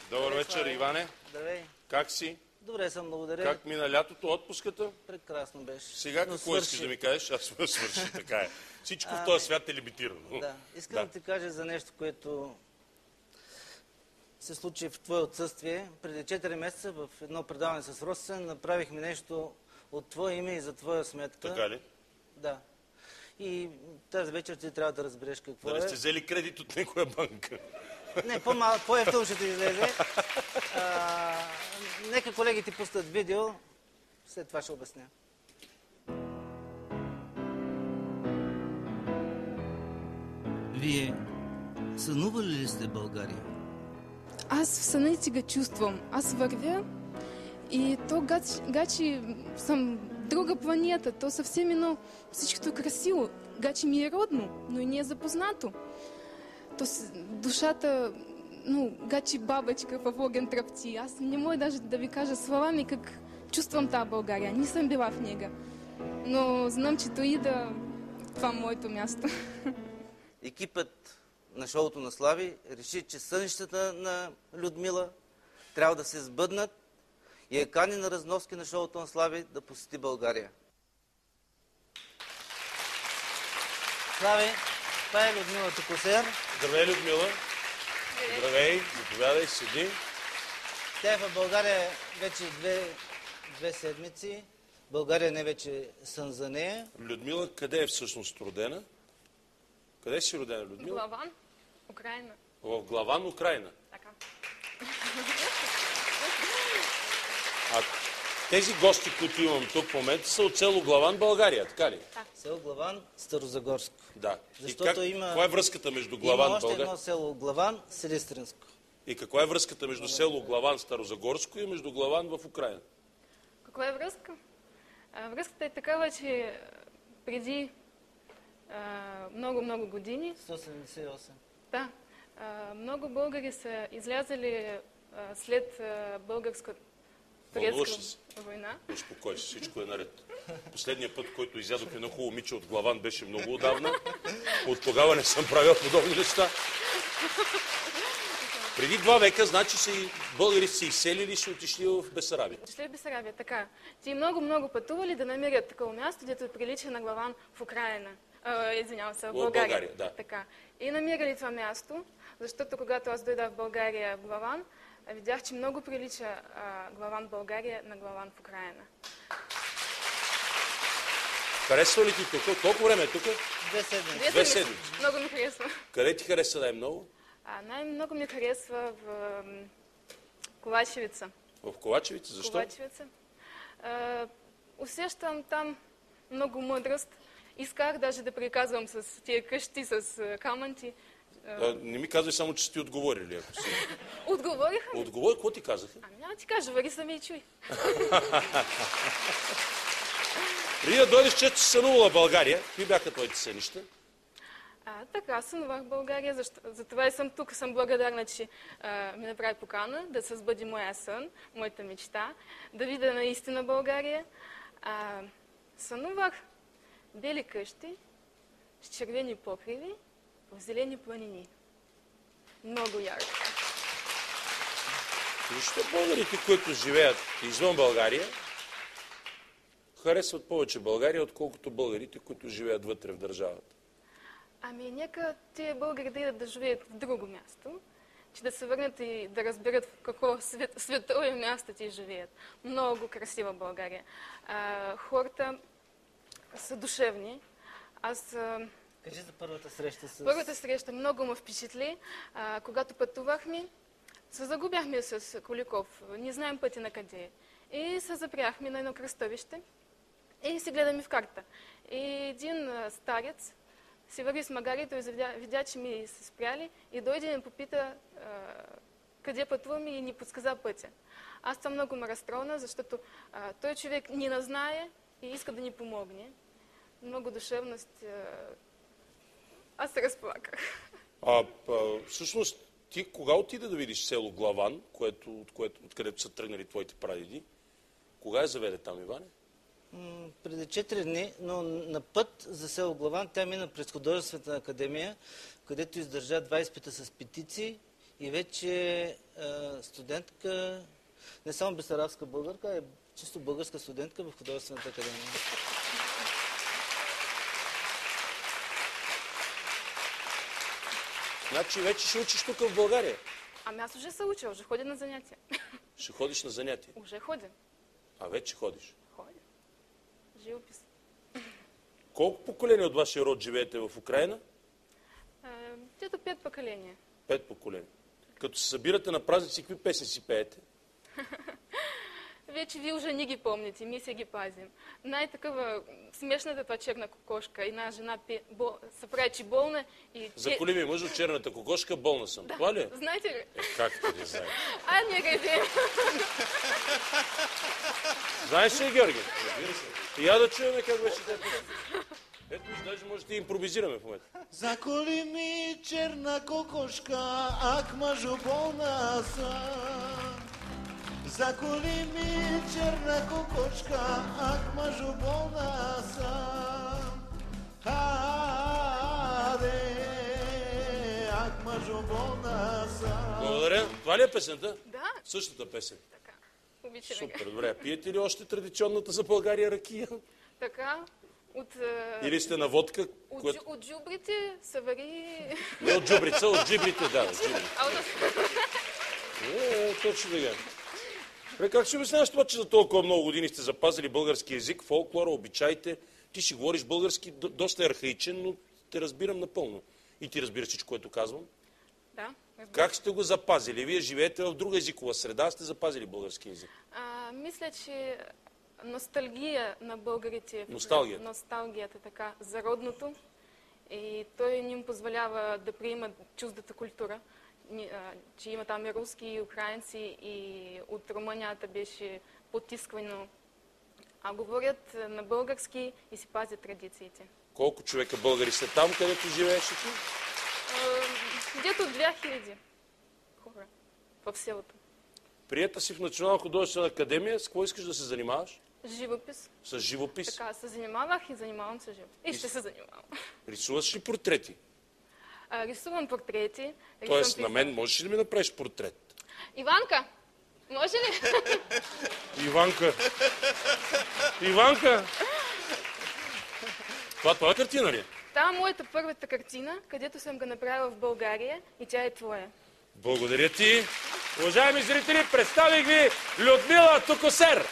Добър вечер, Иване. Здравей. Как си? Добре съм, благодаря. Как мина лятото, отпуската? Прекрасно беше. Сега какво искаш да ми кажеш? Аз свърши, така е. Всичко в този свят е лимитирано. Да. Искам да ти кажа за нещо, което се случи в твое отсъствие. Преди 4 месеца в едно предаване с Росен направихме нещо от твое име и за твоя сметка. Така ли? Да. И тази вечер ти трябва да разбереш какво Дали сте взели кредит от някоя банка? Не, по-ефтъл ще ти излезе. Нека колегите пустят видео, след това ще обясня. Вие сънували ли сте България? Аз в съните го чувствам. Аз вървя и то гачи съм друга планета. То съвсем едно всичкото красиво. Гачи ми е родно, но и не е запознато. То душата, гачи бабачка в огън тръпти. Аз не мога даже да ви кажа словами как чувствам тази България. Не съм била в нега. Но знам, че това е моето място. Екипът на шоуто на Слави реши, че сънищата на Людмила трябва да се сбъднат и я кани на разноски на шоуто на Слави да посети България. Слави, това е Людмила Токосер. Здравей, Людмила. Здравей, заповядай, седи. Тя е в България вече две седмици. България не вече сън за нея. Людмила, къде е всъщност родена? Къде си родена, Людмила? Главан, Украина. В Главан, Украина. Така. А тези гости, които имам тук в момента, са от село Главан, България, така ли? Да. Село Главан, Старозагорско. Да. Защото каква е връзката между Главан и България? Има още едно село Главан, Силистринско. И каква е връзката между село Главан, Старозагорско и между Главан в Украина? Каква е връзка? Връзката е такава, че преди много години... 178. Да. Много българи са излязали след българската турецка война. Успокой се, всичко е наред. Последният път, който изядох едно хубаво момиче от Главан, беше много отдавна. От тогава не съм правил подобни неща. Преди 2 века, значи българи са изселили и са отишли в Бесарабия. Отишли в Бесарабия, така. Ти много пътували да намерят такова място, дето е прилича на Главан в Украина. Извинявам се, в България. Да. Така. И намирали това място, защото когато аз дойда в България, в Главан, видях, че много прилича Главан в България на Главан в Украина. Харесва ли ти тук? Колко време е тук? 2 седмици. 2 седмици. Много ми харесва. Къде ти харесва най-много? Най-много ми харесва в Ковачевица. В Ковачевица? Защо? Ковачевица. Усещам там много мъдрост. Исках даже да приказвам с тия къщи, с камънти. Не ми казвай само, че си ти отговорили, ако си. Отговориха ми. Отговори, какво ти казаха? Няма ти кажа, вари сами и чуй. Преди да дойдеш, че си сънувала в България, какви бяха твоите сънища? Така, сънувах в България, затова и съм тук. Съм благодарна, че ми направи покана да се сбъди моя сън, моята мечта, да видя наистина България. Сънувах бели къщи с червени покриви в зелени планини. Много ярко. Защо българите, които живеят извън България, харесват повече България, отколкото българите, които живеят вътре в държавата? Нека тия българи да идат да живеят в друго място, че да се върнат и да разберат в какво светове място ти живеят. Много красива България. Хората са душевни. Кажи за първата среща с... Първата среща много ме впечатли. Когато пътувахме, се загубяхме с Коликов. Не знаем пътя на къде е. И се запряхме на едно кръстовище и си гледаме в карта. И един старец си върви с магарито и видя, че ми се спряли и дойде и ми попита къде пътуваме и ни подсказа пътя. Аз съм много ме разстроена, защото той човек ни не знае и иска да ни помогне. Много душевност. Аз се разплаках. Всъщност, ти кога отида да видиш село Главан, откъдето са тръгнали твоите прадеди? Кога я заведе там, Иване? Преди 4 дни, но на път за село Главан тя мина през художествената академия, където издържа 2 изпита с петиции и вече студентка, не само бесарабска българка, а чисто българска студентка в Художествената академия. Значи вече ще учиш тук в България. Ами аз уже се уча, уже ходя на занятия. Ще ходиш на занятия. Уже ходя. А вече ходиш. Ходя. Живопис. Колко поколения от вашия род живеете в Украйна? Где-то 5 поколения. 5 поколения. Като се събирате на празници, какви песни си пеете? Вече ви уже не ги помните, ми се ги пазим. Най-такава смешната това черна кокошка. Една жена се прави, че болна и... Заколи ми мъж от черната кокошка, болна съм. Това ли? Знаете ли? Как ти не знаеш? А, не греди. Знаеш ли, Георги? И я да чуем как беше те песни. Ето, даже може да импровизираме в момента. Заколи ми черна кокошка, ак мъжо болна съм. Заколи ми черна кокошка, ак мъжо болна съм. Хаде, ак мъжо болна съм. Благодаря. Това ли е песента? Да. Същата песен. Така. Обичаме Супер, го. добре. Пиете ли още традиционната за България ракия? Така. Или сте на водка? От джубрите се вари... Не от джубрица, от джибрите, да. Точно така. Как си обясняваш това, че за толкова много години сте запазили български език, фолклора, обичаите? Ти си говориш български доста архаичен, но те разбирам напълно. И ти разбираш всичко, което казвам? Да. Как сте го запазили? Вие живеете в друга езикова среда, сте запазили български език. Мисля, че носталгия на българите. Носталгията. Носталгията, така, за родното. И той ни им позволява да приемат чуждата култура. Че има там и руски, и украинци, и от Румънията беше потисквано. А говорят на български и си пазят традициите. Колко човека българи са там, където живееш ти? Где-то 2000 хора в селото. Приета си в Национална художествена академия. С какво искаш да се занимаваш? Живопис. С живопис? Така, се занимавах и занимавам се живопис. И ще се занимавам. Рисуваш ли портрети? Рисувам портрети. Тоест, на мен можеш ли да ми направиш портрет? Иванка, може ли? Иванка! Иванка! Това е картина ли? Това е моята първата картина, където съм го направила в България и тя е твоя. Благодаря ти. Уважаеми зрители, представих ви Людмила Токосер.